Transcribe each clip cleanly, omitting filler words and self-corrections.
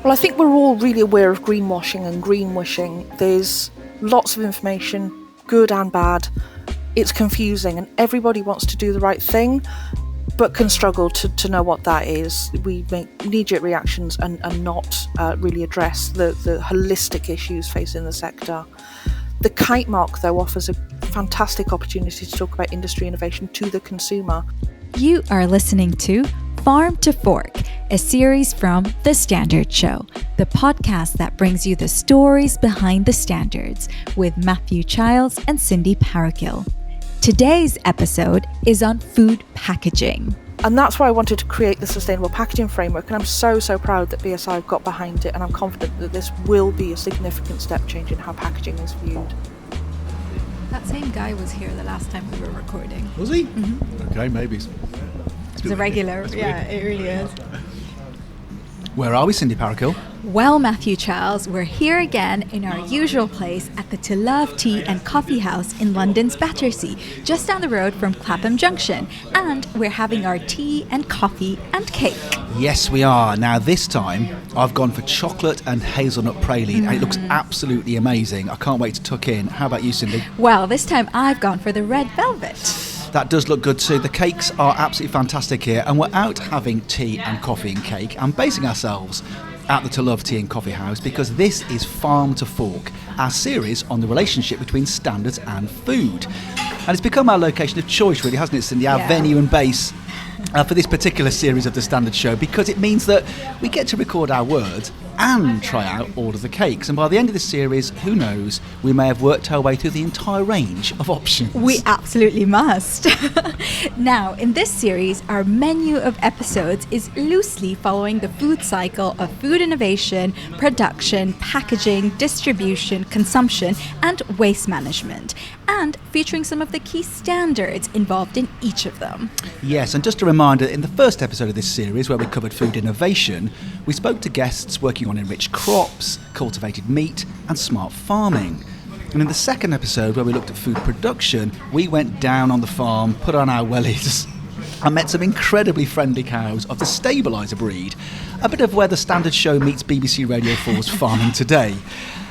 Well, I think we're all really aware of greenwashing and greenwishing. There's lots of information, good and bad. It's confusing and everybody wants to do the right thing, but can struggle to know what that is. We make knee-jerk reactions and not really address the holistic issues facing the sector. The kite mark, though, offers a fantastic opportunity to talk about industry innovation to the consumer. You are listening to Farm to Fork, a series from The Standard Show, the podcast that brings you the stories behind the standards with Matthew Childs and Cindy Parakill. Today's episode is on food packaging. And that's why I wanted to create the Sustainable Packaging Framework, and I'm so proud that BSI got behind it, and I'm confident that this will be a significant step change in how packaging is viewed. That same guy was here the last time we were recording. Was he? Mm-hmm. Okay, maybe. He's a regular. Yeah, it really is. Where are we, Cindy Parakill? Well, Matthew Childs, we're here again in our usual place at the To Love Tea and Coffee House in London's Battersea, just down the road from Clapham Junction. And we're having our tea and coffee and cake. Yes, we are. Now, this time, I've gone for chocolate and hazelnut praline, and it looks absolutely amazing. I can't wait to tuck in. How about you, Cindy? Well, this time I've gone for the red velvet. That does look good too. The cakes are absolutely fantastic here, and we're out having tea and coffee and cake and basing ourselves at the To Love Tea and Coffee House because this is Farm to Fork, our series on the relationship between standards and food. And it's become our location of choice, really, hasn't it, Cindy? Our venue and base for this particular series of The Standard Show, because it means that we get to record our words and try out all of the cakes. And by the end of this series, who knows, we may have worked our way through the entire range of options. We absolutely must. Now, in this series, our menu of episodes is loosely following the food cycle of food innovation, production, packaging, distribution, consumption, and waste management, and featuring some of the key standards involved in each of them. Yes, and just a reminder, in the first episode of this series, where we covered food innovation, we spoke to guests working on enriched crops, cultivated meat, and smart farming. And in the second episode, where we looked at food production, we went down on the farm, put on our wellies, and met some incredibly friendly cows of the stabiliser breed, a bit of where the Standard Show meets BBC Radio 4's Farming Today.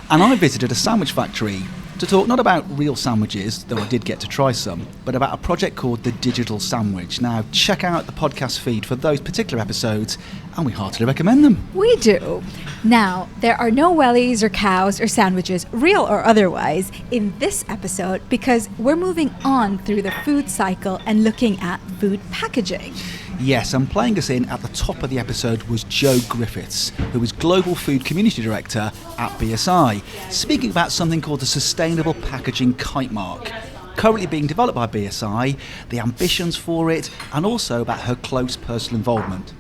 And I visited a sandwich factory to talk not about real sandwiches, though I did get to try some, but about a project called The Digital Sandwich. Now, check out the podcast feed for those particular episodes, and we heartily recommend them. We do. Now, there are no wellies or cows or sandwiches, real or otherwise, in this episode because we're moving on through the food cycle and looking at food packaging. Yes, and playing us in at the top of the episode was Joe Griffiths, who is Global Food Community Director at BSI, speaking about something called the Sustainable Packaging Kite Mark, currently being developed by BSI, the ambitions for it, and also about her close personal involvement.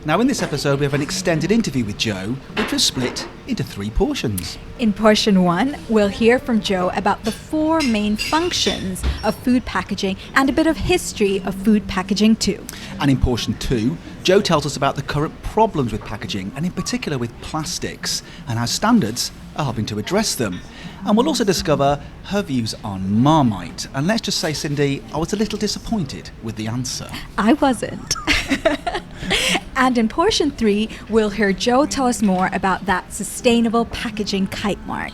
Now, in this episode, we have an extended interview with Joe, which was split into 3 portions. In portion 1, we'll hear from Joe about the 4 main functions of food packaging and a bit of history of food packaging too. And in portion 2, Joe tells us about the current problems with packaging, and in particular with plastics, and how standards are helping to address them. And we'll also discover her views on Marmite. And let's just say, Cindy, I was a little disappointed with the answer. I wasn't. And in portion 3, we'll hear Joe tell us more about that sustainable packaging kite mark.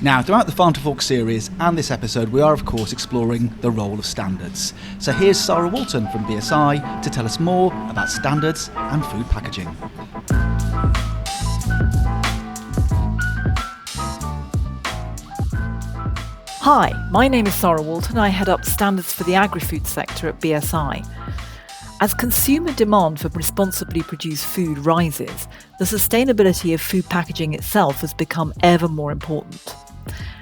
Now, throughout the Farm to Fork series and this episode, we are, of course, exploring the role of standards. So here's Sara Walton from BSI to tell us more about standards and food packaging. Hi, my name is Sara Walton. I head up standards for the agri-food sector at BSI. As consumer demand for responsibly produced food rises, the sustainability of food packaging itself has become ever more important.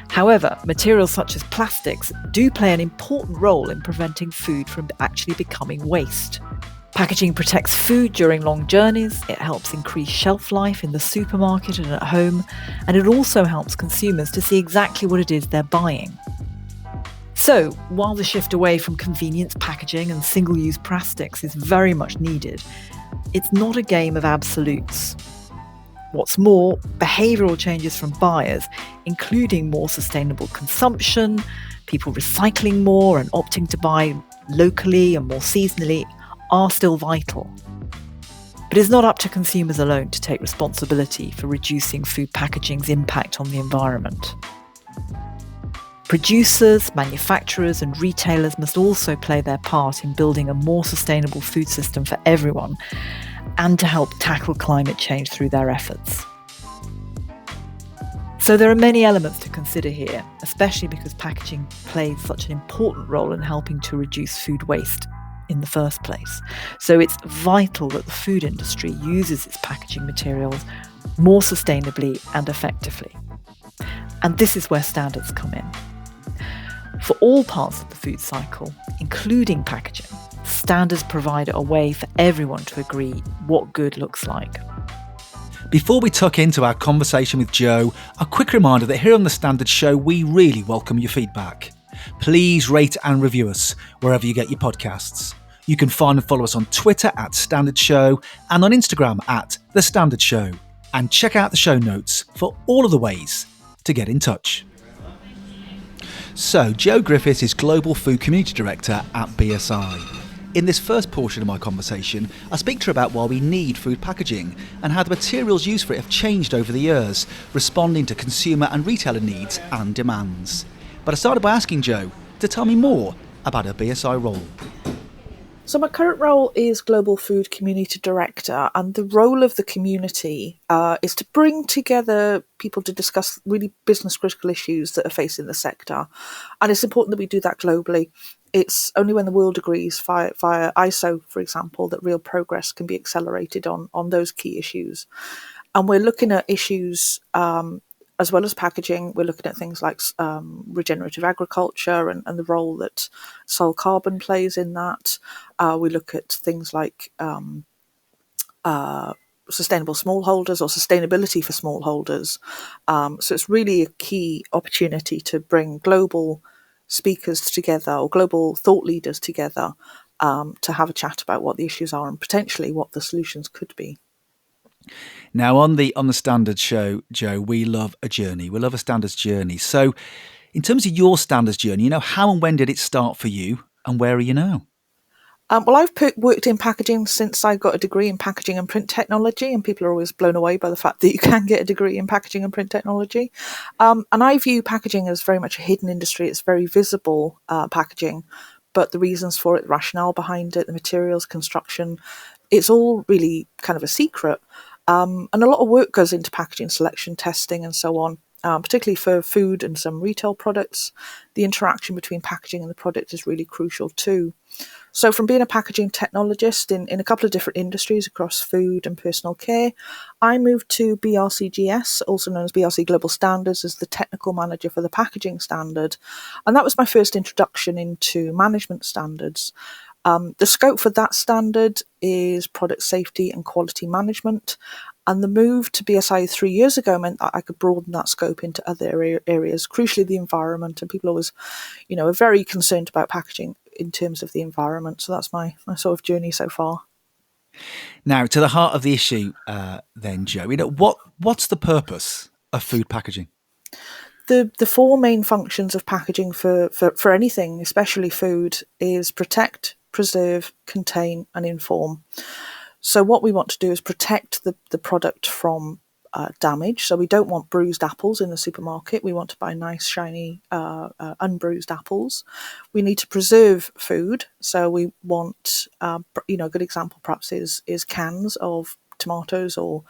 However, materials such as plastics do play an important role in preventing food from actually becoming waste. Packaging protects food during long journeys, it helps increase shelf life in the supermarket and at home, and it also helps consumers to see exactly what it is they're buying. So, while the shift away from convenience packaging and single-use plastics is very much needed, it's not a game of absolutes. What's more, behavioural changes from buyers, including more sustainable consumption, people recycling more and opting to buy locally and more seasonally, are still vital. But it's not up to consumers alone to take responsibility for reducing food packaging's impact on the environment. Producers, manufacturers and retailers must also play their part in building a more sustainable food system for everyone and to help tackle climate change through their efforts. So there are many elements to consider here, especially because packaging plays such an important role in helping to reduce food waste in the first place. So it's vital that the food industry uses its packaging materials more sustainably and effectively. And this is where standards come in. For all parts of the food cycle, including packaging, standards provide a way for everyone to agree what good looks like. Before we tuck into our conversation with Jo, a quick reminder that here on The Standard Show, we really welcome your feedback. Please rate and review us wherever you get your podcasts. You can find and follow us on Twitter @Standard Show and on Instagram @The Standard Show. And check out the show notes for all of the ways to get in touch. So, Jo Griffiths is Global Food Community Director at BSI. In this first portion of my conversation, I speak to her about why we need food packaging and how the materials used for it have changed over the years, responding to consumer and retailer needs and demands. But I started by asking Jo to tell me more about her BSI role. So my current role is Global Food Community Director, and the role of the community is to bring together people to discuss really business critical issues that are facing the sector. And it's important that we do that globally. It's only when the world agrees via ISO, for example, that real progress can be accelerated on those key issues. And we're looking at issues as well as packaging. We're looking at things like regenerative agriculture and the role that soil carbon plays in that. We look at things like sustainable smallholders or sustainability for smallholders. So it's really a key opportunity to bring global speakers together or global thought leaders together to have a chat about what the issues are and potentially what the solutions could be. Now, on the Standards Show, Jo, we love a journey. We love a standards journey. So, in terms of your standards journey, how and when did it start for you, and where are you now? Well, I've worked in packaging since I got a degree in packaging and print technology, and people are always blown away by the fact that you can get a degree in packaging and print technology. And I view packaging as very much a hidden industry. It's very visible packaging, but the reasons for it, the rationale behind it, the materials, construction, it's all really kind of a secret. And a lot of work goes into packaging selection, testing, and so on, particularly for food and some retail products. The interaction between packaging and the product is really crucial too. So from being a packaging technologist in a couple of different industries across food and personal care, I moved to BRCGS, also known as BRC Global Standards, as the technical manager for the packaging standard. And that was my first introduction into management standards. The scope for that standard is product safety and quality management. And the move to BSI 3 years ago meant that I could broaden that scope into other areas, crucially the environment. And people always, are very concerned about packaging in terms of the environment. So that's my sort of journey so far. Now, to the heart of the issue then, Jo, what's the purpose of food packaging? The four main functions of packaging for anything, especially food, is protect, preserve, contain, and inform. So what we want to do is protect the product from damage. So we don't want bruised apples in the supermarket. We want to buy nice, shiny, unbruised apples. We need to preserve food. So we want, a good example perhaps is cans of tomatoes or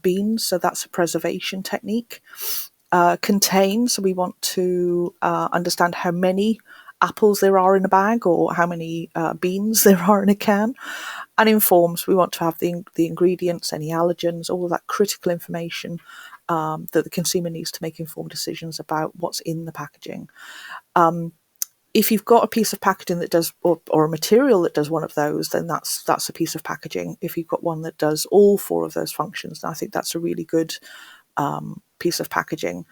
beans. So that's a preservation technique. Contain. So we want to understand how many apples there are in a bag or how many beans there are in a can. And informs, we want to have the ingredients, any allergens, all of that critical information that the consumer needs to make informed decisions about what's in the packaging. If you've got a piece of packaging that does, or a material that does one of those, then that's a piece of packaging. If you've got one that does all four of those functions, then I think that's a really good piece of packaging.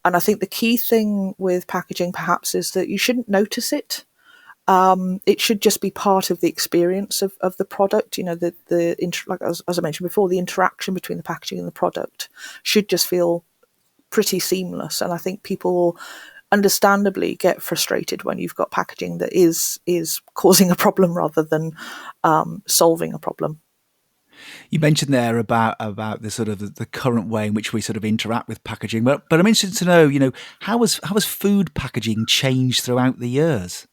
And I think the key thing with packaging perhaps is that you shouldn't notice it. It should just be part of the experience of the product. Like as I mentioned before, the interaction between the packaging and the product should just feel pretty seamless. And I think people understandably get frustrated when you've got packaging that is causing a problem rather than solving a problem. You mentioned there about the sort of the current way in which we sort of interact with packaging, but I'm interested to know, how has food packaging changed throughout the years?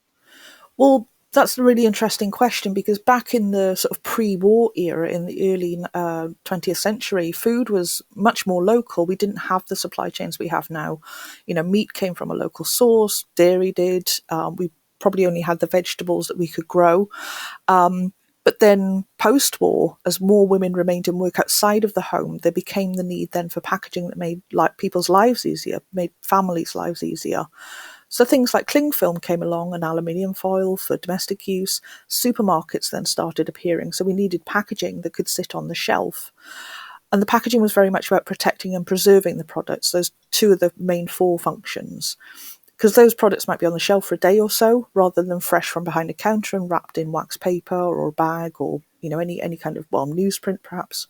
Well, that's a really interesting question because back in the sort of pre-war era, in the early 20th century, food was much more local. We didn't have the supply chains we have now. Meat came from a local source, dairy did. We probably only had the vegetables that we could grow. But then post-war, as more women remained in work outside of the home, there became the need then for packaging that made people's lives easier, made families' lives easier. So things like cling film came along and aluminium foil for domestic use. Supermarkets then started appearing, so we needed packaging that could sit on the shelf. And the packaging was very much about protecting and preserving the products. Those two are the main four functions. Because those products might be on the shelf for a day or so, rather than fresh from behind a counter and wrapped in wax paper or a bag or any kind of newsprint perhaps.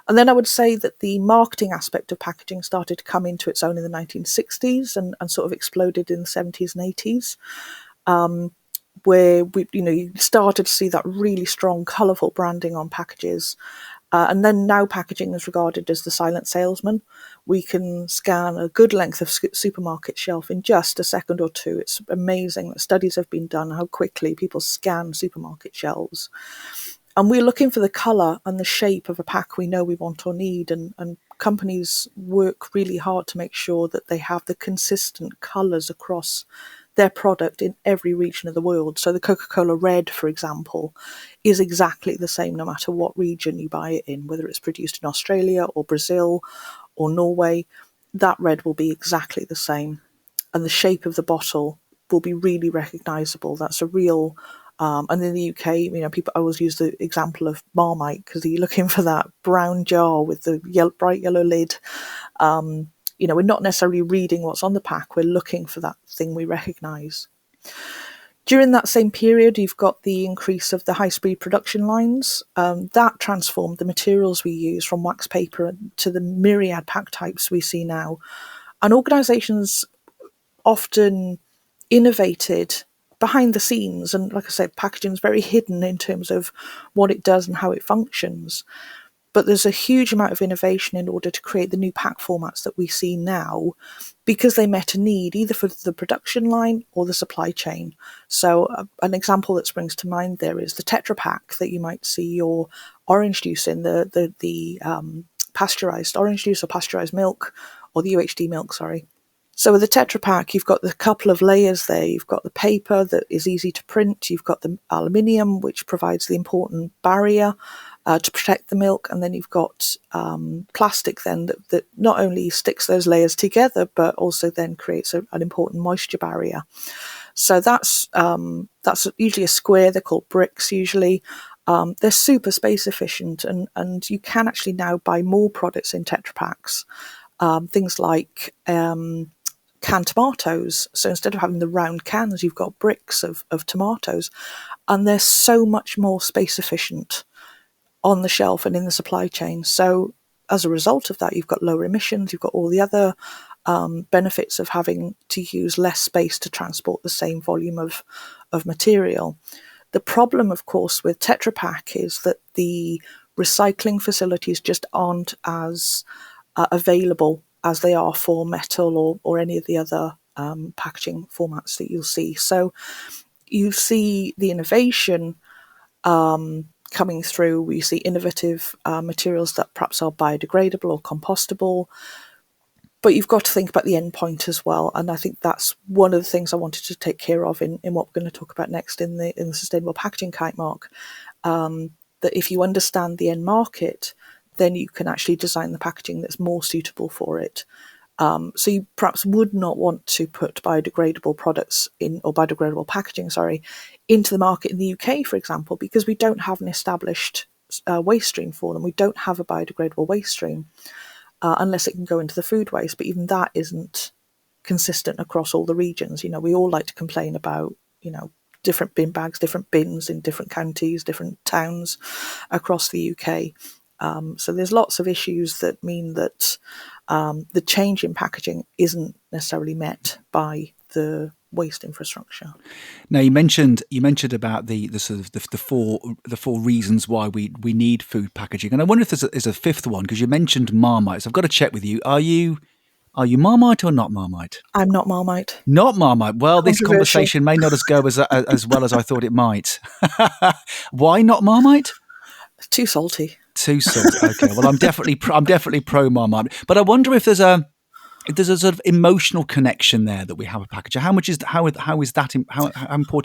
And then I would say that the marketing aspect of packaging started to come into its own in the 1960s and sort of exploded in the 70s and 80s, where you started to see that really strong, colourful branding on packages. And then now packaging is regarded as the silent salesman. We can scan a good length of supermarket shelf in just a second or two. It's amazing that studies have been done how quickly people scan supermarket shelves. And we're looking for the colour and the shape of a pack we know we want or need. And companies work really hard to make sure that they have the consistent colours across their product in every region of the world. So the Coca-Cola Red, for example, is exactly the same no matter what region you buy it in, whether it's produced in Australia or Brazil or Norway. That red will be exactly the same. And the shape of the bottle will be really recognisable. That's a real... and in the UK, people always use the example of Marmite because you're looking for that brown jar with the bright yellow lid. We're not necessarily reading what's on the pack. We're looking for that thing we recognise. During that same period, you've got the increase of the high-speed production lines. That transformed the materials we use from wax paper to the myriad pack types we see now. And organisations often innovated behind the scenes. And like I said, packaging is very hidden in terms of what it does and how it functions. But there's a huge amount of innovation in order to create the new pack formats that we see now because they met a need either for the production line or the supply chain. So an example that springs to mind there is the Tetra Pak that you might see your orange juice in, the pasteurized orange juice or pasteurized milk, or the UHT milk, sorry. So with the Tetra Pak, you've got the couple of layers there. You've got the paper that is easy to print. You've got the aluminium, which provides the important barrier to protect the milk. And then you've got plastic then that not only sticks those layers together, but also then creates an important moisture barrier. So that's usually a square. They're called bricks usually. They're super space efficient, and you can actually now buy more products in Tetra Paks. Things like canned tomatoes. So instead of having the round cans, you've got bricks of tomatoes, and they're so much more space efficient on the shelf and in the supply chain. So as a result of that, you've got lower emissions, you've got all the other benefits of having to use less space to transport the same volume of material. The problem, of course, with Tetra Pak is that the recycling facilities just aren't as available as they are for metal or any of the other packaging formats that you'll see. So you see the innovation coming through. We see innovative materials that perhaps are biodegradable or compostable. But you've got to think about the end point as well. And I think that's one of the things I wanted to take care of in what we're going to talk about next in the Sustainable Packaging Kite Mark. That if you understand the end market, then you can actually design the packaging that's more suitable for it. So you perhaps would not want to put biodegradable products in, or biodegradable packaging, into the market in the UK, for example, because we don't have an established waste stream for them. We don't have a biodegradable waste stream unless it can go into the food waste. But even that isn't consistent across all the regions. We all like to complain about, different bin bags, different bins in different counties, different towns across the UK. So there's lots of issues that mean that the change in packaging isn't necessarily met by the waste infrastructure. Now you mentioned about the sort of the four reasons why we need food packaging, and I wonder if there's a fifth one, because you mentioned Marmite. So I've got to check with you. Are you Marmite or not Marmite? I'm not Marmite. Not Marmite. Well, this Controversial. conversation may not go as well as I thought it might. Why not Marmite? Too salty. Too salty. Okay. Well, I'm definitely pro Marmite, but I wonder if there's a sort of emotional connection there that we have with packaging. How important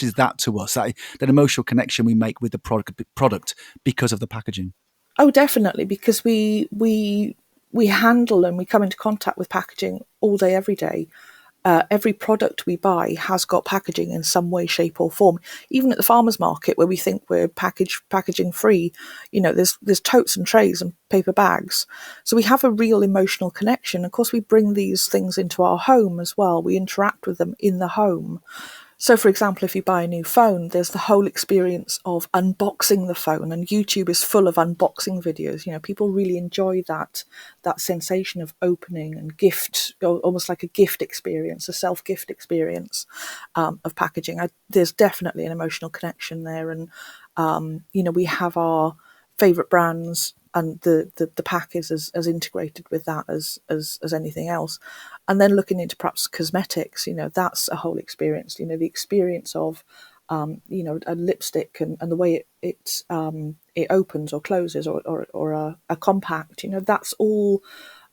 is that to us? That emotional connection we make with the product because of the packaging. Oh, definitely, because we handle and we come into contact with packaging all day, every day. Every product we buy has got packaging in some way, shape, or form. Even at the farmers market, where we think we're packaging free, there's totes and trays and paper bags. So we have a real emotional connection. Of course, we bring these things into our home as well. We interact with them in the home. So, for example, if you buy a new phone, there's the whole experience of unboxing the phone, and YouTube is full of unboxing videos. People really enjoy that sensation of opening and gift, almost like a gift experience, a self-gift experience of packaging. There's definitely an emotional connection there, and we have our favourite brands, and the pack is as integrated with that as anything else. And then looking into perhaps cosmetics, that's a whole experience. The experience of a lipstick and the way it opens or closes, or a compact. That's all.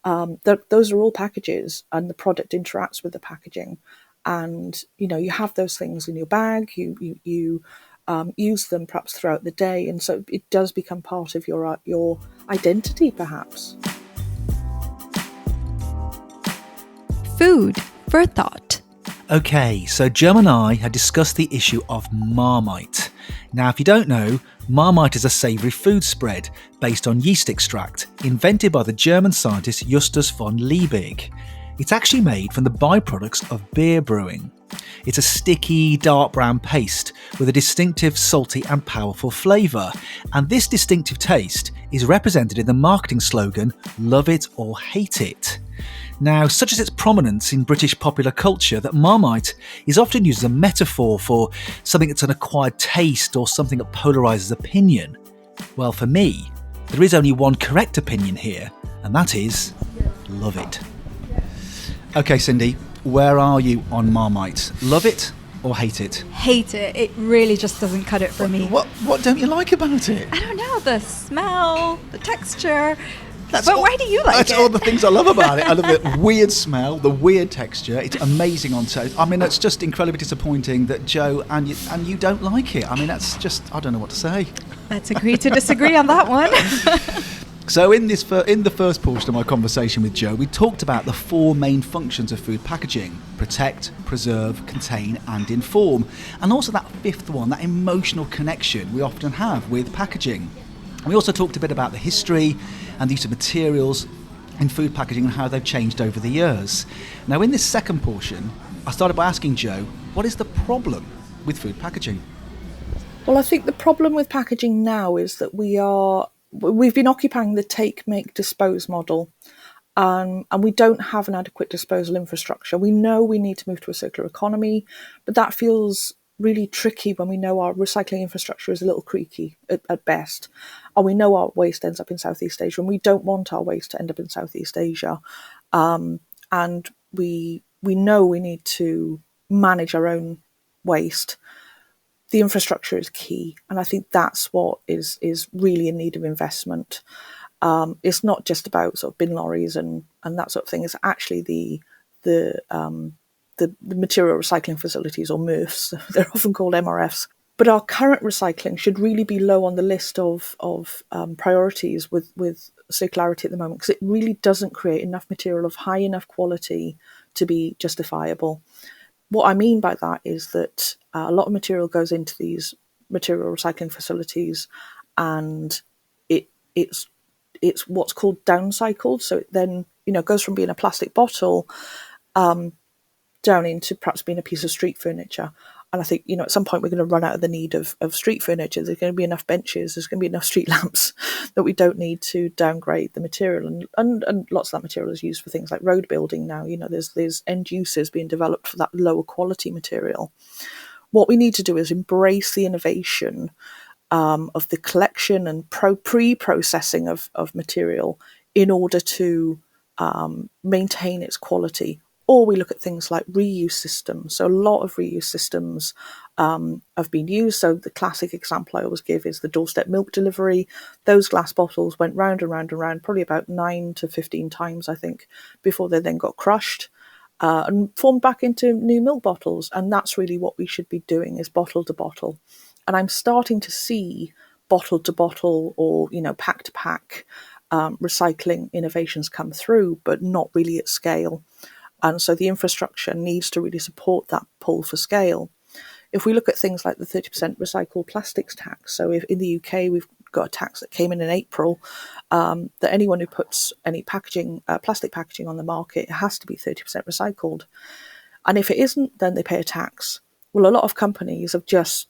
Those are all packages, and the product interacts with the packaging. And you have those things in your bag. You use them perhaps throughout the day, and so it does become part of your identity, perhaps. Food for thought. Okay, so Jo and I had discussed the issue of Marmite. Now, if you don't know, Marmite is a savoury food spread based on yeast extract, invented by the German scientist Justus von Liebig. It's actually made from the byproducts of beer brewing. It's a sticky, dark brown paste with a distinctive, salty and powerful flavour. And this distinctive taste is represented in the marketing slogan, "Love it or hate it." Now, such is its prominence in British popular culture that Marmite is often used as a metaphor for something that's an acquired taste or something that polarises opinion. Well, for me, there is only one correct opinion here, and that is, love it. Okay, Cindy, where are you on Marmite? Love it or hate it? Hate it. It really just doesn't cut it for me. What don't you like about it? I don't know, the smell, the texture. Why do you like it? That's all the things I love about it. I love the weird smell, the weird texture. It's amazing on toast. I mean, it's just incredibly disappointing that Jo and you don't like it. I mean, that's just, I don't know what to say. Let's agree to disagree on that one. So in the first portion of my conversation with Jo, we talked about the four main functions of food packaging: protect, preserve, contain and inform. And also that fifth one, that emotional connection we often have with packaging. We also talked a bit about the history and the use of materials in food packaging and how they've changed over the years. Now, in this second portion, I started by asking Jo, what is the problem with food packaging? Well, I think the problem with packaging now is that we've been occupying the take, make, dispose model, and we don't have an adequate disposal infrastructure. We know we need to move to a circular economy, but that feels really tricky when we know our recycling infrastructure is a little creaky at best, and we know our waste ends up in Southeast Asia, and we don't want our waste to end up in Southeast Asia. And we know we need to manage our own waste. The infrastructure is key, and I think that's what is really in need of investment. It's not just about sort of bin lorries and that sort of thing. It's actually the material recycling facilities, or MRFs. They're often called MRFs. But our current recycling should really be low on the list of priorities with circularity at the moment, because it really doesn't create enough material of high enough quality to be justifiable. What I mean by that is that a lot of material goes into these material recycling facilities, and it's what's called downcycled. So it then goes from being a plastic bottle down into perhaps being a piece of street furniture. And I think, at some point we're going to run out of the need of street furniture. There's going to be enough benches, there's going to be enough street lamps that we don't need to downgrade the material. And lots of that material is used for things like road building now. There's end uses being developed for that lower quality material. What we need to do is embrace the innovation of the collection and pre-processing of material in order to maintain its quality. Or we look at things like reuse systems. So a lot of reuse systems have been used. So the classic example I always give is the doorstep milk delivery. Those glass bottles went round and round and round, probably about 9 to 15 times, I think, before they then got crushed and formed back into new milk bottles. And that's really what we should be doing, is bottle to bottle. And I'm starting to see bottle to bottle or, pack to pack recycling innovations come through, but not really at scale. And so the infrastructure needs to really support that pull for scale. If we look at things like the 30% recycled plastics tax, so if in the UK we've got a tax that came in April, that anyone who puts any plastic packaging on the market, it has to be 30% recycled. And if it isn't, then they pay a tax. Well, a lot of companies have just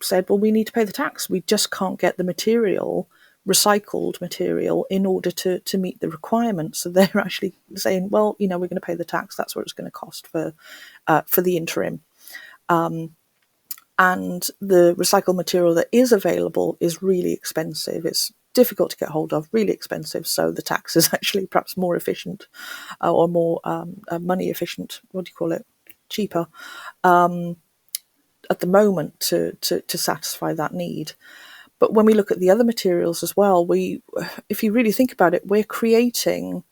said, well, we need to pay the tax. We just can't get the recycled material in order to meet the requirements. So they're actually saying, well, we're going to pay the tax. That's what it's going to cost for the interim. And the recycled material that is available is really expensive. It's difficult to get hold of, really expensive. So the tax is actually perhaps more efficient or more money efficient. What do you call it? Cheaper at the moment to satisfy that need. But when we look at the other materials as well, if you really think about it, we're creating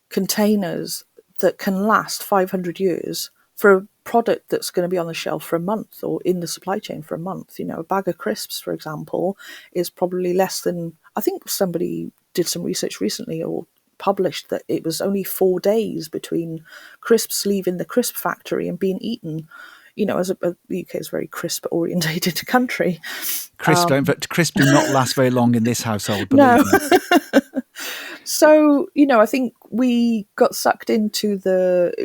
containers that can last 500 years for a product that's going to be on the shelf for a month or in the supply chain for a month. A bag of crisps, for example, is probably less than, I think somebody did some research recently or published that it was only 4 days between crisps leaving the crisp factory and being eaten. As the UK is a very crisp-orientated country. Crisp do not last very long in this household, believe me. So, I think we got sucked into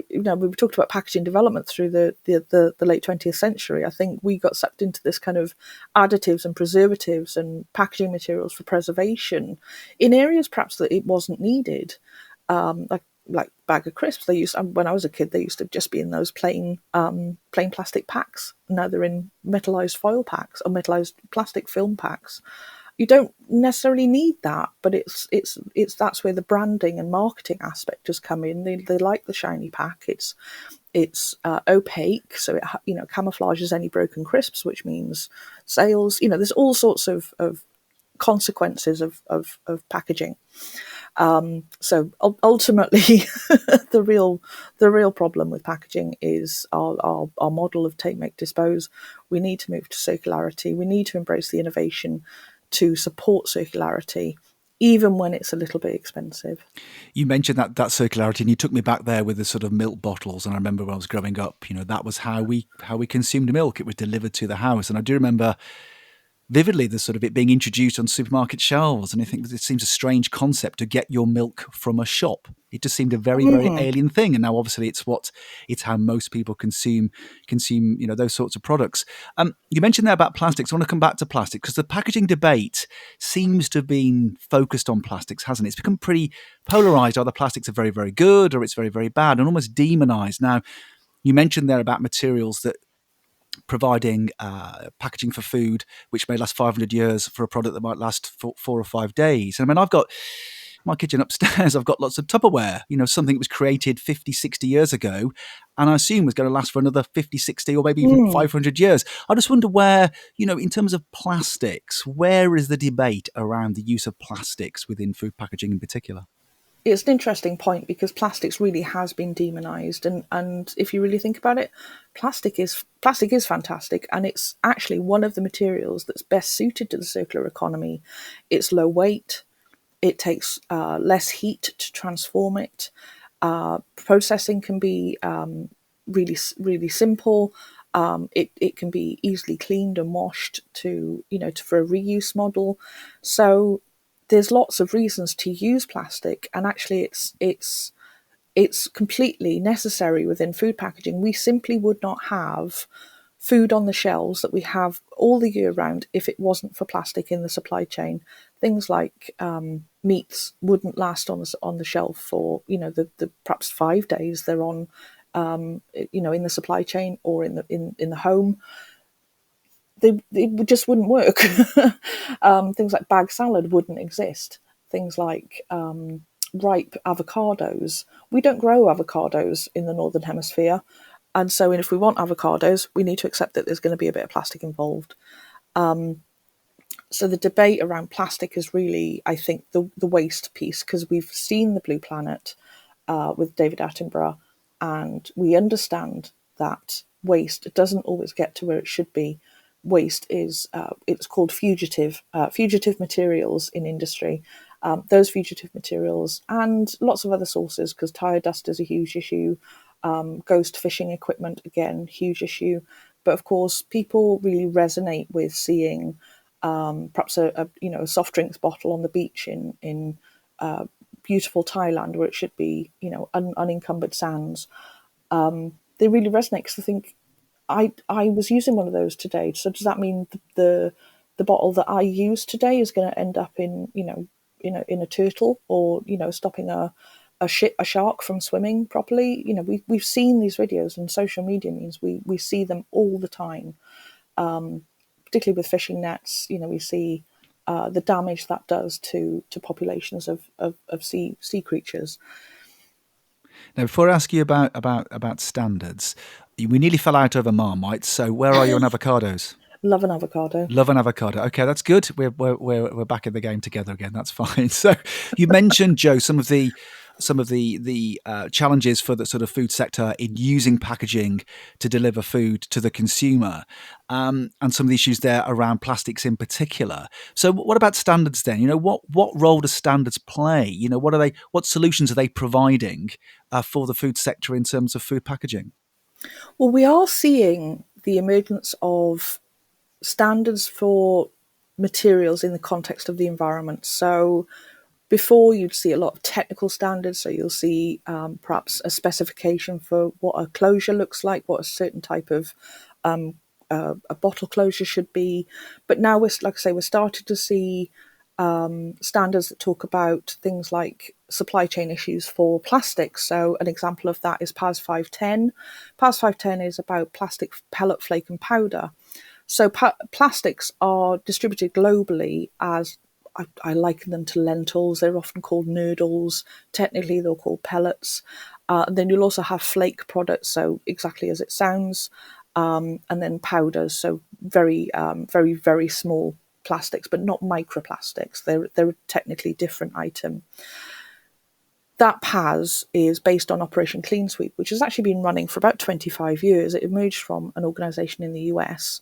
we talked about packaging development through the late 20th century. I think we got sucked into this kind of additives and preservatives and packaging materials for preservation in areas perhaps that it wasn't needed. Like bag of crisps, when I was a kid, they used to just be in those plain plastic packs. Now they're in metallized foil packs or metallized plastic film packs. You don't necessarily need that, but it's that's where the branding and marketing aspect has come in. They like the shiny pack. It's opaque, so it camouflages any broken crisps, which means sales. There's all sorts of consequences of packaging. So ultimately, the real problem with packaging is our model of take, make, dispose. We need to move to circularity. We need to embrace the innovation to support circularity, even when it's a little bit expensive. You mentioned that circularity, and you took me back there with the sort of milk bottles. And I remember when I was growing up, that was how we consumed milk. It was delivered to the house, and I do remember vividly the sort of it being introduced on supermarket shelves. And I think it seems a strange concept to get your milk from a shop. It just seemed a very, very alien thing. And now obviously it's how most people consume, those sorts of products. You mentioned there about plastics. I want to come back to plastic because the packaging debate seems to have been focused on plastics, hasn't it? It's become pretty polarized. Either plastics are very, very good or it's very, very bad and almost demonized. Now, you mentioned there about materials that providing packaging for food which may last 500 years for a product that might last 4 or 5 days. And I mean, I've got my kitchen upstairs, I've got lots of Tupperware, something that was created 50, 60 years ago, and I assume was going to last for another 50, 60 or maybe even 500 years. I just wonder where, in terms of plastics, where is the debate around the use of plastics within food packaging in particular? It's an interesting point because plastics really has been demonized, and if you really think about it, plastic is fantastic, and it's actually one of the materials that's best suited to the circular economy. It's low weight, it takes less heat to transform it. Processing can be really, really simple. It can be easily cleaned and washed for a reuse model. So there's lots of reasons to use plastic, and actually it's completely necessary within food packaging. We simply would not have food on the shelves that we have all the year round if it wasn't for plastic in the supply chain. Things like meats wouldn't last on the shelf for the perhaps 5 days they're on in the supply chain or in the home. They just wouldn't work. Things like bag salad wouldn't exist. Things like ripe avocados. We don't grow avocados in the Northern Hemisphere. And so if we want avocados, we need to accept that there's going to be a bit of plastic involved. So the debate around plastic is really, I think, the waste piece, because we've seen the Blue Planet with David Attenborough, and we understand that waste doesn't always get to where it should be. Waste is, it's called fugitive materials in industry. Those fugitive materials and lots of other sources, because tyre dust is a huge issue. Ghost fishing equipment, again, huge issue. But of course, people really resonate with seeing perhaps a soft drinks bottle on the beach in beautiful Thailand, where it should be unencumbered sands. They really resonate, because I think I was using one of those today. So does that mean the bottle that I use today is going to end up in a turtle, or stopping a shark from swimming properly? We've seen these videos, and social media means we see them all the time. Particularly with fishing nets, we see the damage that does to populations of sea creatures. Now, before I ask you about standards, we nearly fell out over marmite. So, where are you on avocados? Love an avocado. Love an avocado. Okay, that's good. We're back in the game together again. That's fine. So, you mentioned, Joe, some of the challenges for the sort of food sector in using packaging to deliver food to the consumer, and some of the issues there around plastics in particular. So, what about standards then? What role do standards play? What solutions are they providing for the food sector in terms of food packaging? Well, we are seeing the emergence of standards for materials in the context of the environment. So before, you'd see a lot of technical standards. So you'll see perhaps a specification for what a closure looks like, what a certain type of a bottle closure should be. But now we're starting to see standards that talk about things like supply chain issues for plastics. So an example of that is PAS 510. PAS 510 is about plastic pellet, flake and powder. So plastics are distributed globally as, I liken them to lentils. They're often called nurdles. Technically, they're called pellets. And then you'll also have flake products, so exactly as it sounds, and then powders, so very, very, very small plastics, but not microplastics. They're a technically different item. That PAS is based on Operation Clean Sweep, which has actually been running for about 25 years. It emerged from an organisation in the US.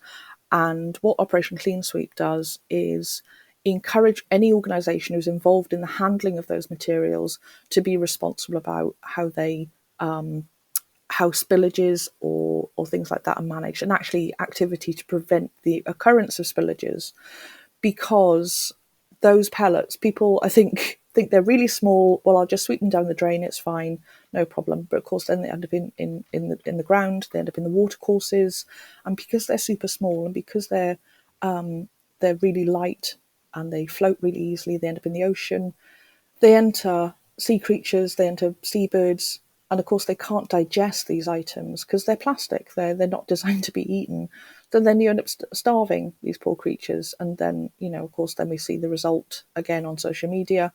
And what Operation Clean Sweep does is encourage any organisation who's involved in the handling of those materials to be responsible about how spillages or things like that are managed, and actually activity to prevent the occurrence of spillages. Because those pellets, people, I think they're really small. Well, I'll just sweep them down the drain, it's fine, no problem. But of course, then they end up in the ground, they end up in the watercourses, and because they're super small and because they're really light and they float really easily, they end up in the ocean. They enter sea creatures, they enter seabirds, and of course they can't digest these items because they're plastic. They're not designed to be eaten. So then you end up starving these poor creatures, and then of course, then we see the result again on social media.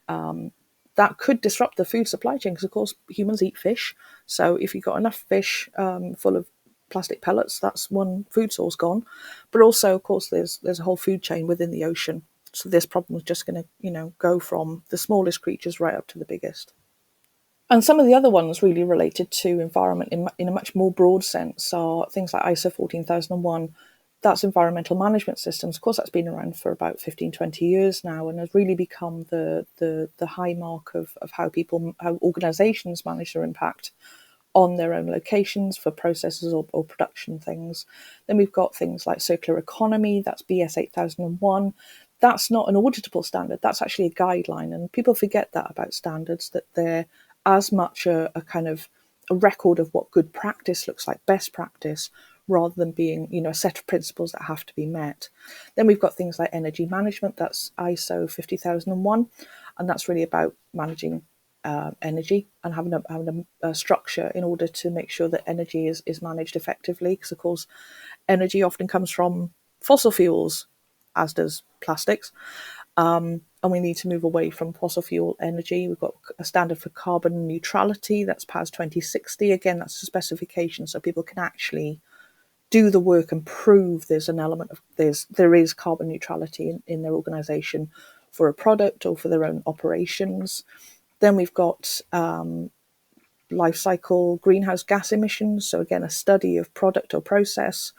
That could disrupt the food supply chain because, of course, humans eat fish. So if you've got enough fish full of plastic pellets, that's one food source gone. But also, of course, there's a whole food chain within the ocean. So this problem is just going to go from the smallest creatures right up to the biggest. And some of the other ones really related to environment in a much more broad sense are things like ISO 14001. That's environmental management systems. Of course, that's been around for about 15, 20 years now, and has really become the high mark of how organisations manage their impact on their own locations for processes or production things. Then we've got things like circular economy, that's BS 8001. That's not an auditable standard, that's actually a guideline, and people forget that about standards, that they're as much a kind of a record of what good practice looks like, best practice, rather than being, a set of principles that have to be met. Then we've got things like energy management, that's ISO 50001, and that's really about managing energy and having a structure in order to make sure that energy is managed effectively, because of course energy often comes from fossil fuels, as does plastics. And we need to move away from fossil fuel energy. We've got a standard for carbon neutrality, that's PAS 2060. Again, that's a specification so people can actually do the work and prove there's an element of there is carbon neutrality in their organisation for a product or for their own operations. Then we've got life cycle greenhouse gas emissions. So again, a study of product or process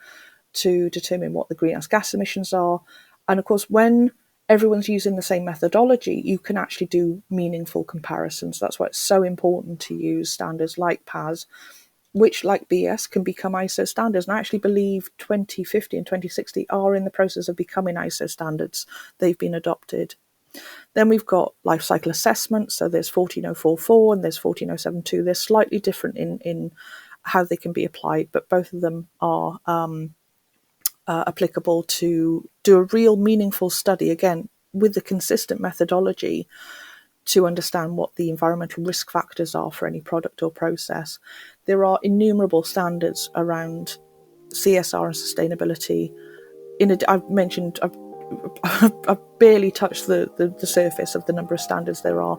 to determine what the greenhouse gas emissions are. And of course, when everyone's using the same methodology, you can actually do meaningful comparisons. That's why it's so important to use standards like PAS, which, like BS, can become ISO standards. And I actually believe 2050 and 2060 are in the process of becoming ISO standards. They've been adopted. Then we've got life cycle assessments. So there's 14044 and there's 14072. They're slightly different in how they can be applied, but both of them are applicable to do a real meaningful study, again, with the consistent methodology to understand what the environmental risk factors are for any product or process. There are innumerable standards around CSR and sustainability. I've barely touched the surface of the number of standards there are.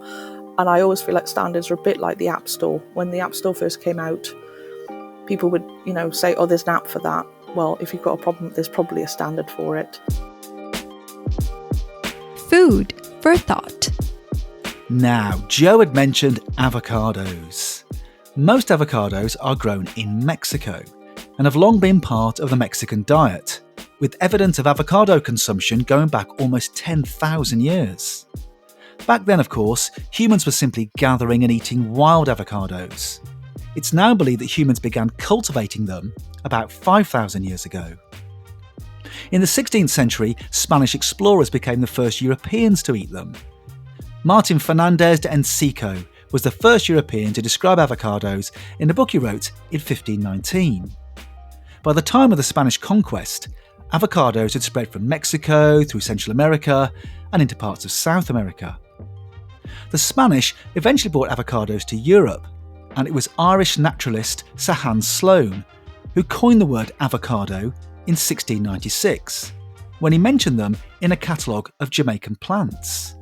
And I always feel like standards are a bit like the App Store. When the App Store first came out, people would, say, oh, there's an app for that. Well, if you've got a problem, there's probably a standard for it. Food for thought. Now, Joe had mentioned avocados. Most avocados are grown in Mexico and have long been part of the Mexican diet, with evidence of avocado consumption going back almost 10,000 years. Back then, of course, humans were simply gathering and eating wild avocados. It's now believed that humans began cultivating them about 5,000 years ago. In the 16th century, Spanish explorers became the first Europeans to eat them. Martin Fernández de Enciso was the first European to describe avocados in a book he wrote in 1519. By the time of the Spanish conquest, avocados had spread from Mexico through Central America and into parts of South America. The Spanish eventually brought avocados to Europe, and it was Irish naturalist Sir Hans Sloane who coined the word avocado in 1696, when he mentioned them in a catalogue of Jamaican plants.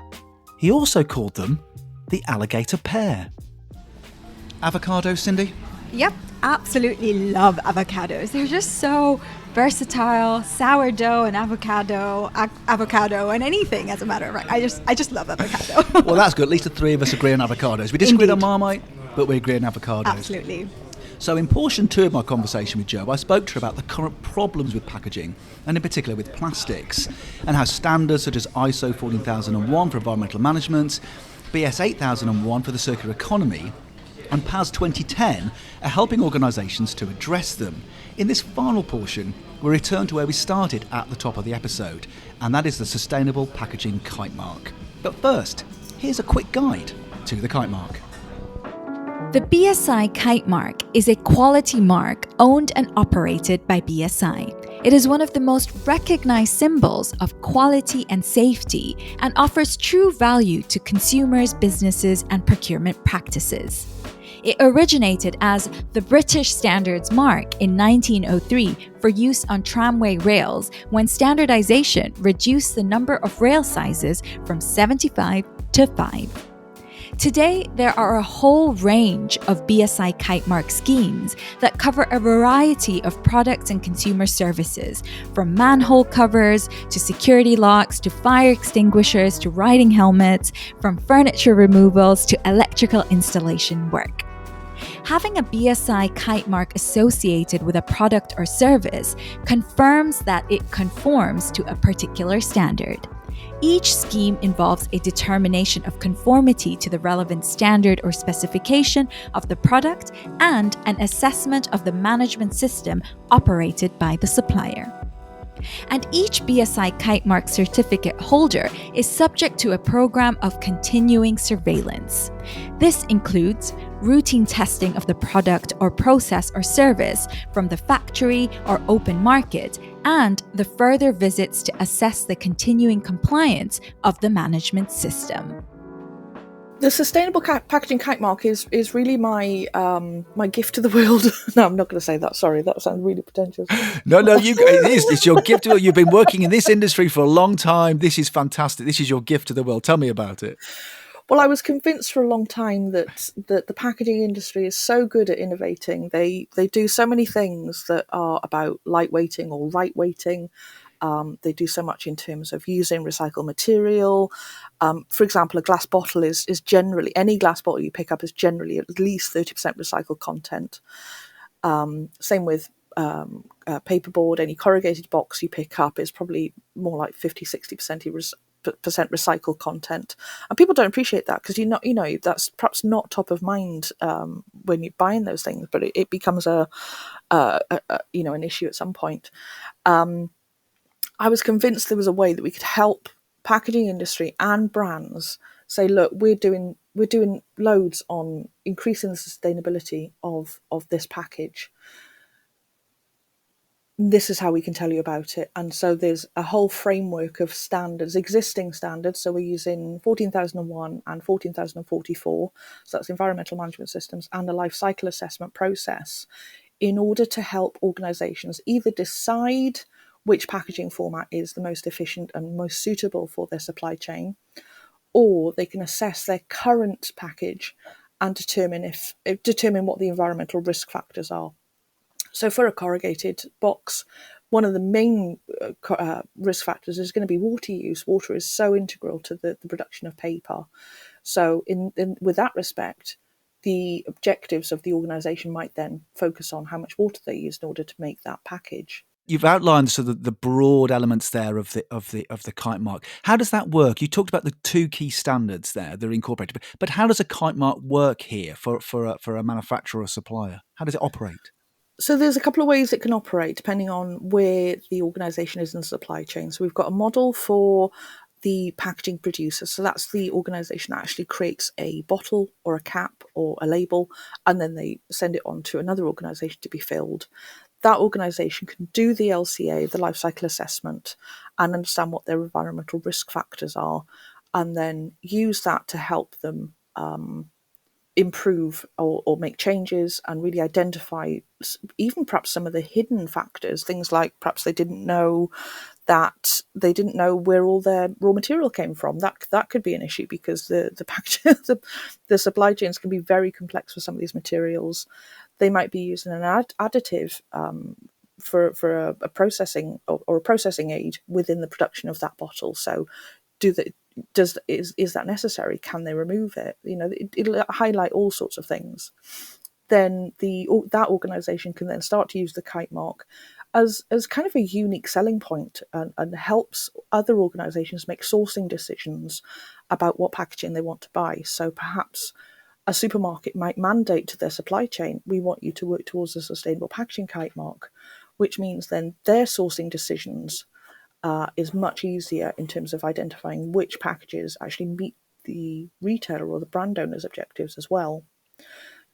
He also called them the alligator pear. Avocados, Cindy? Yep, absolutely love avocados. They're just so versatile. Sourdough and avocado and anything, as a matter of fact. I just love avocado. Well, that's good. At least the three of us agree on avocados. We disagree on Marmite, but we agree on avocados. Absolutely. So in portion 2 of my conversation with Jo, I spoke to her about the current problems with packaging, and in particular with plastics, and how standards such as ISO 14001 for environmental management, BS 8001 for the circular economy, and PAS 2010 are helping organisations to address them. In this final portion, we return to where we started at the top of the episode, and that is the Sustainable Packaging Kite Mark. But first, here's a quick guide to the Kite Mark. The BSI Kite Mark is a quality mark owned and operated by BSI. It is one of the most recognized symbols of quality and safety and offers true value to consumers, businesses, and procurement practices. It originated as the British Standards Mark in 1903 for use on tramway rails when standardization reduced the number of rail sizes from 75 to 5. Today, there are a whole range of BSI Kite Mark schemes that cover a variety of products and consumer services, from manhole covers to security locks to fire extinguishers to riding helmets, from furniture removals to electrical installation work. Having a BSI Kite Mark associated with a product or service confirms that it conforms to a particular standard. Each scheme involves a determination of conformity to the relevant standard or specification of the product and an assessment of the management system operated by the supplier. And each BSI Kite Mark certificate holder is subject to a program of continuing surveillance. This includes routine testing of the product or process or service from the factory or open market, and the further visits to assess the continuing compliance of the management system. The sustainable packaging kite mark is really my my gift to the world. No, I'm not going to say that. Sorry, that sounds really pretentious. No, it is. It's your gift to the world. You've been working in this industry for a long time. This is fantastic. This is your gift to the world. Tell me about it. Well, I was convinced for a long time that the packaging industry is so good at innovating. They do so many things that are about lightweighting or lightweighting. They do so much in terms of using recycled material. For example, a glass bottle is generally, any glass bottle you pick up is generally at least 30% recycled content. Same with paperboard. Any corrugated box you pick up is probably more like 50-60% recycled content, and people don't appreciate that because that's perhaps not top of mind when you're buying those things, but it becomes an issue at some point. I was convinced there was a way that we could help packaging industry and brands say, look, we're doing loads on increasing the sustainability of this package. This is how we can tell you about it. And so there's a whole framework of standards, existing standards. So we're using 14001 and 14044. So that's environmental management systems and a life cycle assessment process in order to help organisations either decide which packaging format is the most efficient and most suitable for their supply chain, or they can assess their current package and determine what the environmental risk factors are. So for a corrugated box, one of the main risk factors is going to be water use. Water is so integral to the production of paper. So with that respect, the objectives of the organisation might then focus on how much water they use in order to make that package. You've outlined sort of the broad elements there of the kite mark. How does that work? You talked about the two key standards there that are incorporated, but how does a kite mark work here for a manufacturer or supplier? How does it operate? So there's a couple of ways it can operate depending on where the organisation is in the supply chain. So we've got a model for the packaging producer. So that's the organisation that actually creates a bottle or a cap or a label, and then they send it on to another organisation to be filled. That organisation can do the LCA, the life cycle assessment, and understand what their environmental risk factors are, and then use that to help them improve or make changes and really identify even perhaps some of the hidden factors, things like perhaps they didn't know where all their raw material came from. That could be an issue because the supply chains can be very complex for some of these materials. They might be using an additive for a processing or a processing aid within the production of that bottle. So is that necessary? Can they remove it? It'll highlight all sorts of things. Then that organisation can then start to use the kite mark as kind of a unique selling point and helps other organisations make sourcing decisions about what packaging they want to buy. So perhaps a supermarket might mandate to their supply chain, we want you to work towards a sustainable packaging kite mark, which means then their sourcing decisions is much easier in terms of identifying which packages actually meet the retailer or the brand owner's objectives as well.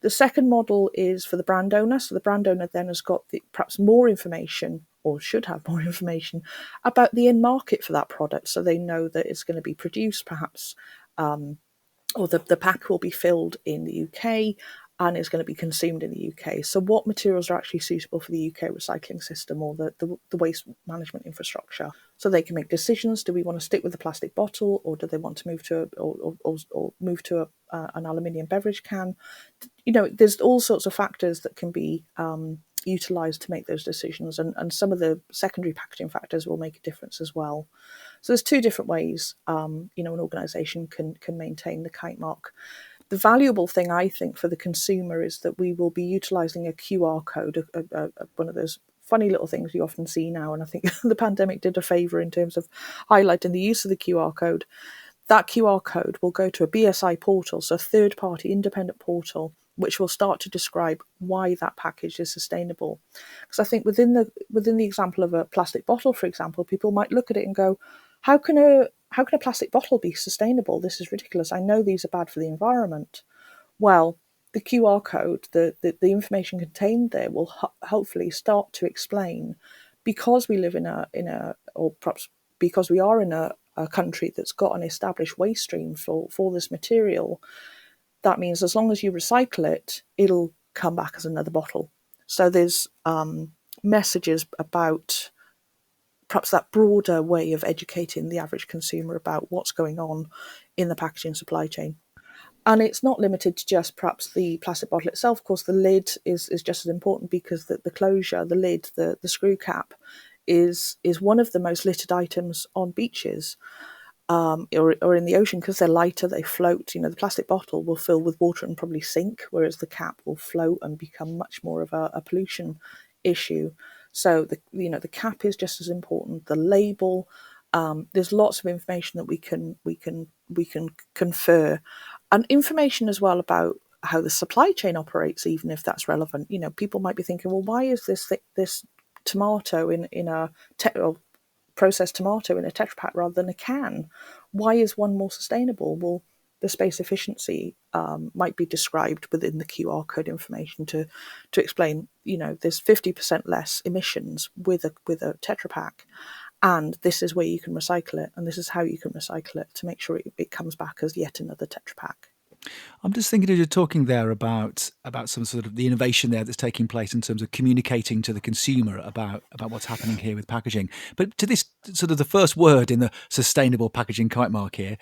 The second model is for the brand owner. So the brand owner then has got perhaps more information, or should have more information, about the end market for that product. So they know that it's going to be produced perhaps, or the pack will be filled in the UK and is going to be consumed in the UK. So what materials are actually suitable for the UK recycling system or the waste management infrastructure? So they can make decisions. Do we want to stick with the plastic bottle, or do they want to move to an aluminium beverage can? There's all sorts of factors that can be utilised to make those decisions, and some of the secondary packaging factors will make a difference as well. So there's two different ways an organisation can maintain the kite mark. The valuable thing, I think, for the consumer is that we will be utilising a QR code, one of those funny little things you often see now, and I think the pandemic did a favour in terms of highlighting the use of the QR code. That QR code will go to a BSI portal, so a third-party independent portal, which will start to describe why that package is sustainable. Because I think within the example of a plastic bottle, for example, people might look at it and go, how can a plastic bottle be sustainable? This is ridiculous. I know these are bad for the environment. Well, the QR code, the information contained there will hopefully start to explain, because we live or perhaps because we are in a country that's got an established waste stream for this material. That means as long as you recycle it, it'll come back as another bottle. So there's messages about perhaps that broader way of educating the average consumer about what's going on in the packaging supply chain. And it's not limited to just perhaps the plastic bottle itself. Of course, the lid is just as important, because the closure, the lid, the screw cap is one of the most littered items on beaches. Or in the ocean, because they're lighter, they float. The plastic bottle will fill with water and probably sink, whereas the cap will float and become much more of a pollution issue. So the cap is just as important. The label, there's lots of information that we can confer, and information as well about how the supply chain operates, even if that's relevant. People might be thinking, well, why is this tomato in a processed tomato in a Tetra Pak rather than a can? Why is one more sustainable? Well, the space efficiency might be described within the QR code information to explain, there's 50% less emissions with a Tetra Pak, and this is where you can recycle it, and this is how you can recycle it to make sure it comes back as yet another Tetra Pak. I'm just thinking, as you're talking there about some sort of the innovation there that's taking place in terms of communicating to the consumer about what's happening here with packaging. But to this sort of the first word in the sustainable packaging kite mark here,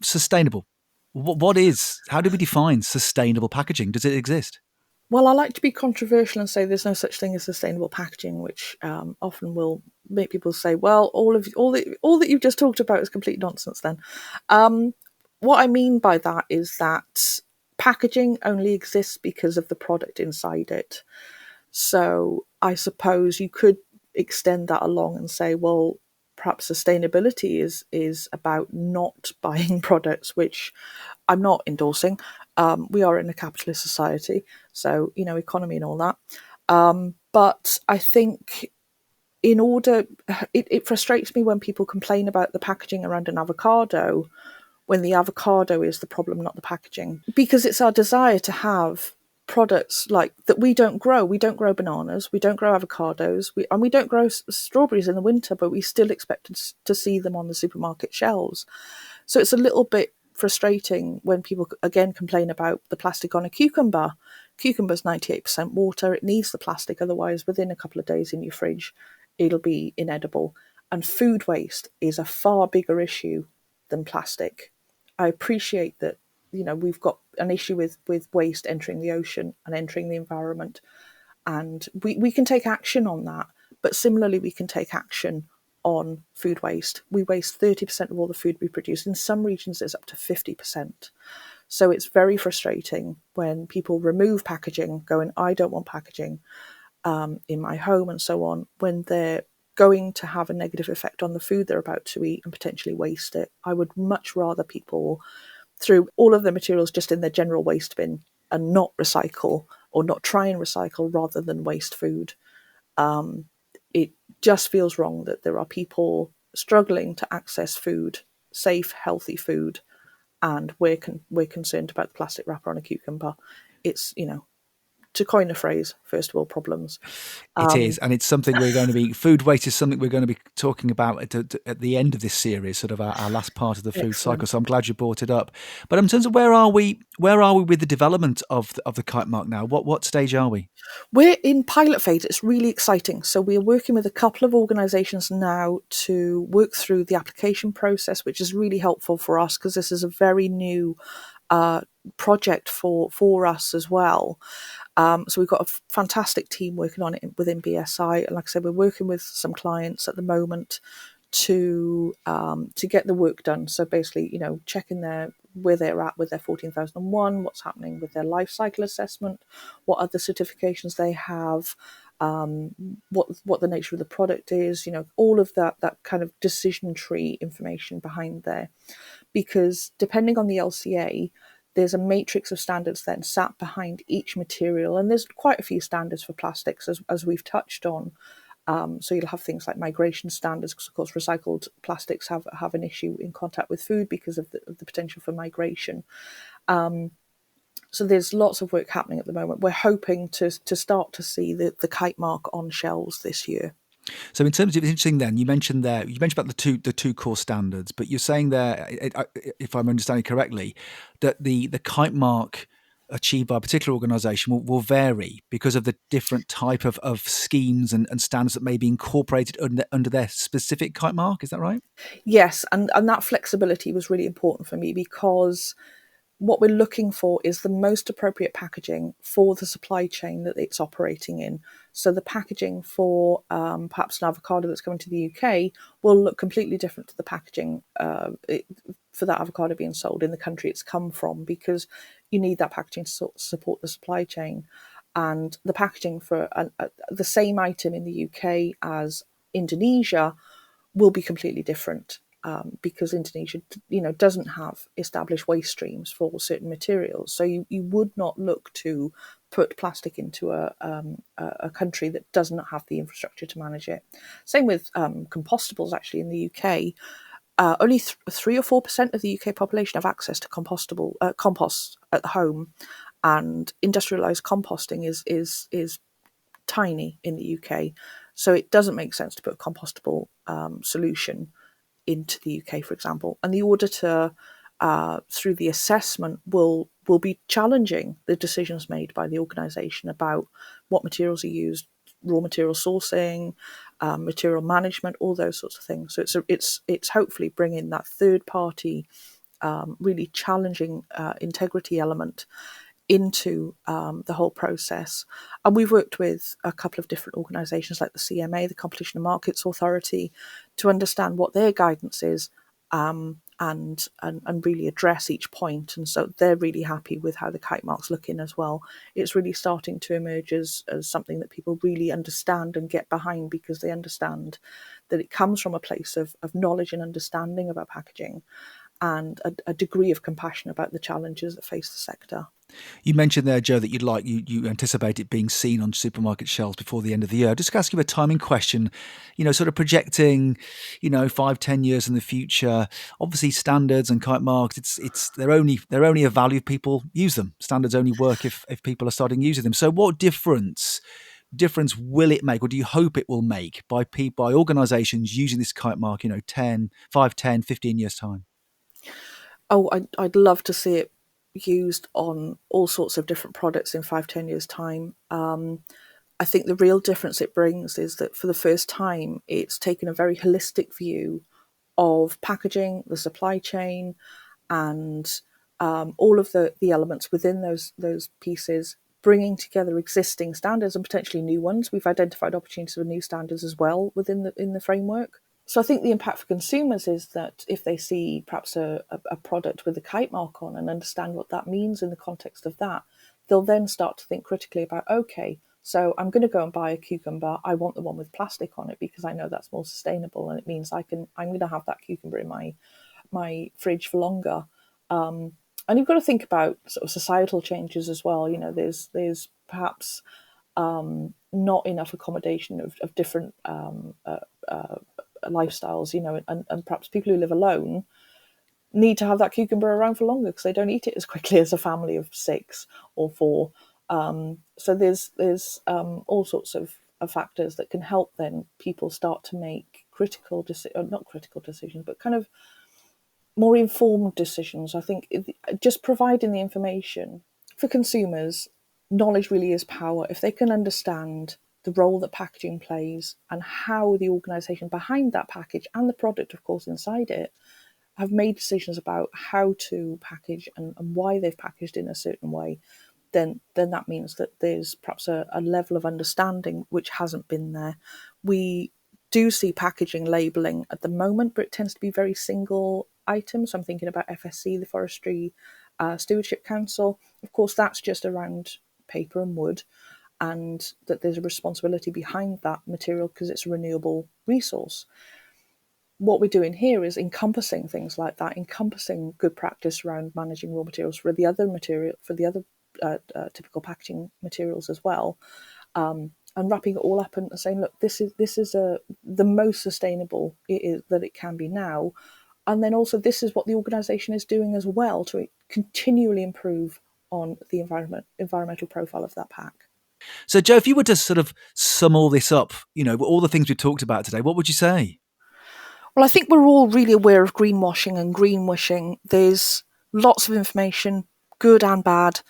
sustainable. What is? How do we define sustainable packaging? Does it exist? Well, I like to be controversial and say there's no such thing as sustainable packaging, which often will make people say, "Well, all that you've just talked about is complete nonsense." Then, what I mean by that is that packaging only exists because of the product inside it. So I suppose you could extend that along and say, well, perhaps sustainability is about not buying products, which I'm not endorsing. We are in a capitalist society, so economy and all that. But I think it frustrates me when people complain about the packaging around an avocado, when the avocado is the problem, not the packaging. Because it's our desire to have products like that we don't grow. We don't grow bananas, we don't grow avocados, we don't grow strawberries in the winter, but we still expect to see them on the supermarket shelves. So it's a little bit frustrating when people again complain about the plastic on a cucumber. Cucumber's 98% water. It needs the plastic, otherwise within a couple of days in your fridge it'll be inedible. And food waste is a far bigger issue than plastic. I appreciate that we've got an issue with waste entering the ocean and entering the environment, and we can take action on that. But similarly, we can take action on food waste. We waste 30% of all the food we produce. In some regions, it's up to 50%. So it's very frustrating when people remove packaging, going, I don't want packaging in my home and so on, when they're going to have a negative effect on the food they're about to eat and potentially waste it. I would much rather people threw all of the materials just in their general waste bin and not recycle, or not try and recycle, rather than waste food. It just feels wrong that there are people struggling to access food, safe, healthy food, and we're concerned about the plastic wrapper on a cucumber. It's, to coin a phrase, first world problems. It is, and it's something food waste is something we're going to be talking about at the end of this series, sort of our last part of the food cycle. So I'm glad you brought it up. But in terms of where are we with the development of the kite mark now? What stage are we? We're in pilot phase. It's really exciting. So we're working with a couple of organisations now to work through the application process, which is really helpful for us because this is a very new project for us as well. So we've got a fantastic team working on it within BSI. And like I said, we're working with some clients at the moment to get the work done. So basically, checking where they're at with their 14001, what's happening with their life cycle assessment, what other certifications they have, what the nature of the product is, all of that kind of decision tree information behind there. Because depending on the LCA, there's a matrix of standards then sat behind each material, and there's quite a few standards for plastics as we've touched on. So you'll have things like migration standards, because of course recycled plastics have an issue in contact with food because of the potential for migration. So there's lots of work happening at the moment. We're hoping to start to see the kite mark on shelves this year. So in terms of, it's interesting then, you mentioned about the two core standards, but you're saying there, if I'm understanding correctly, that the kite mark achieved by a particular organisation will vary because of the different type of schemes and standards that may be incorporated under their specific kite mark. Is that right? Yes, and that flexibility was really important for me, because what we're looking for is the most appropriate packaging for the supply chain that it's operating in. So the packaging for perhaps an avocado that's going to the UK will look completely different to the packaging for that avocado being sold in the country it's come from, because you need that packaging to support the supply chain. And the packaging for the same item in the UK as Indonesia will be completely different, because Indonesia, doesn't have established waste streams for certain materials. So you would not look to put plastic into a country that does not have the infrastructure to manage it. Same with compostables. Actually, in the UK, only 3 or 4% of the UK population have access to compost at home, and industrialized composting is tiny in the UK. So it doesn't make sense to put a compostable solution into the UK, for example. And the auditor, through the assessment, will be challenging the decisions made by the organisation about what materials are used, raw material sourcing, material management, all those sorts of things. So it's hopefully bringing that third party, really challenging integrity element into the whole process. And we've worked with a couple of different organisations like the CMA, the Competition and Markets Authority, to understand what their guidance is, and really address each point. And so they're really happy with how the kite mark's looking as well. It's really starting to emerge as something that people really understand and get behind, because they understand that it comes from a place of knowledge and understanding about packaging, and a degree of compassion about the challenges that face the sector. You mentioned there, Joe, that you anticipate it being seen on supermarket shelves before the end of the year. Just ask you a timing question, sort of projecting, 5-10 years in the future. Obviously, standards and kite marks, they're only a value if people use them. Standards only work if people are starting using them. So what difference will it make, or do you hope it will make, by organisations using this kite mark, 15 years time? Oh, I'd love to see it used on all sorts of different products in 5-10 years' time. I think the real difference it brings is that for the first time, it's taken a very holistic view of packaging, the supply chain, and all of the elements within those pieces, bringing together existing standards and potentially new ones. We've identified opportunities for new standards as well within the framework. So I think the impact for consumers is that if they see perhaps a product with a kite mark on and understand what that means in the context of that, they'll then start to think critically about, okay, so I'm going to go and buy a cucumber. I want the one with plastic on it because I know that's more sustainable, and it means I'm going to have that cucumber in my fridge for longer. And you've got to think about sort of societal changes as well. There's perhaps not enough accommodation of different lifestyles, and perhaps people who live alone need to have that cucumber around for longer because they don't eat it as quickly as a family of 6 or 4. So there's all sorts of factors that can help then people start to make not critical decisions, but kind of more informed decisions. I think just providing the information for consumers, knowledge really is power. If they can understand the role that packaging plays and how the organisation behind that package and the product, of course, inside it, have made decisions about how to package and why they've packaged in a certain way, then that means that there's perhaps a level of understanding which hasn't been there. We do see packaging labelling at the moment, but it tends to be very single items. I'm thinking about FSC, the Forestry Stewardship Council. Of course, that's just around paper and wood, and that there's a responsibility behind that material because it's a renewable resource. What we're doing here is encompassing things like that, encompassing good practice around managing raw materials for the other typical packaging materials as well, and wrapping it all up and saying, look, this is the most sustainable that it can be now, and then also this is what the organisation is doing as well to continually improve on the environmental profile of that pack. So, Jo, if you were to sort of sum all this up, all the things we talked about today, what would you say? Well, I think we're all really aware of greenwashing and greenwishing. There's lots of information, good and bad.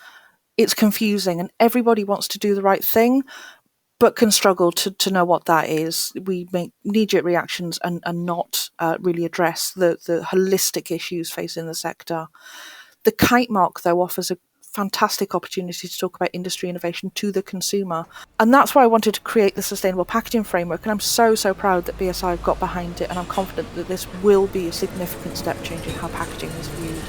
It's confusing, and everybody wants to do the right thing, but can struggle to know what that is. We make knee-jerk reactions and not really address the holistic issues facing the sector. The kite mark, though, offers a fantastic opportunity to talk about industry innovation to the consumer. And that's why I wanted to create the sustainable packaging framework. And I'm so proud that BSI have got behind it. And I'm confident that this will be a significant step change in how packaging is viewed.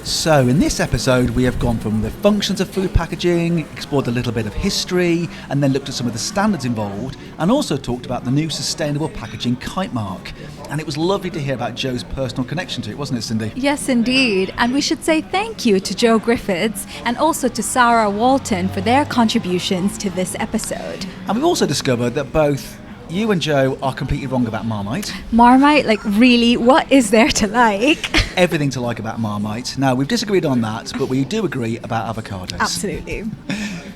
So in this episode, we have gone from the functions of food packaging, explored a little bit of history, and then looked at some of the standards involved, and also talked about the new sustainable packaging kite mark. And it was lovely to hear about Jo's personal connection to it, wasn't it, Cindy? Yes, indeed. And we should say thank you to Jo Griffiths and also to Sara Walton for their contributions to this episode. And we've also discovered that both you and Jo are completely wrong about Marmite. Marmite? Like, really? What is there to like? Everything to like about Marmite. Now, we've disagreed on that, but we do agree about avocados. Absolutely.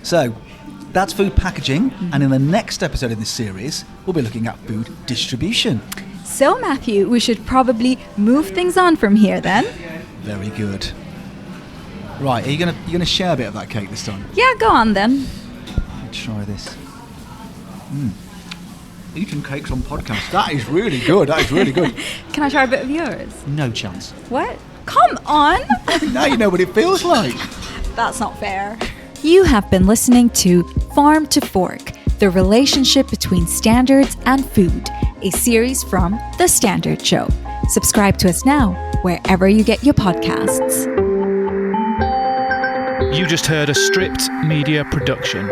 So, that's food packaging, and in the next episode of this series, we'll be looking at food distribution. So, Matthew, we should probably move things on from here then. Very good. Right, are you gonna share a bit of that cake this time? Yeah, go on then. Let's try this. Eating cakes on podcast. That is really good. Can I try a bit of yours? No chance. What? Come on! Now you know what it feels like. That's not fair. You have been listening to Farm to Fork, the relationship between standards and food, a series from The Standard Show. Subscribe to us now, wherever you get your podcasts. You just heard a Stripped Media production.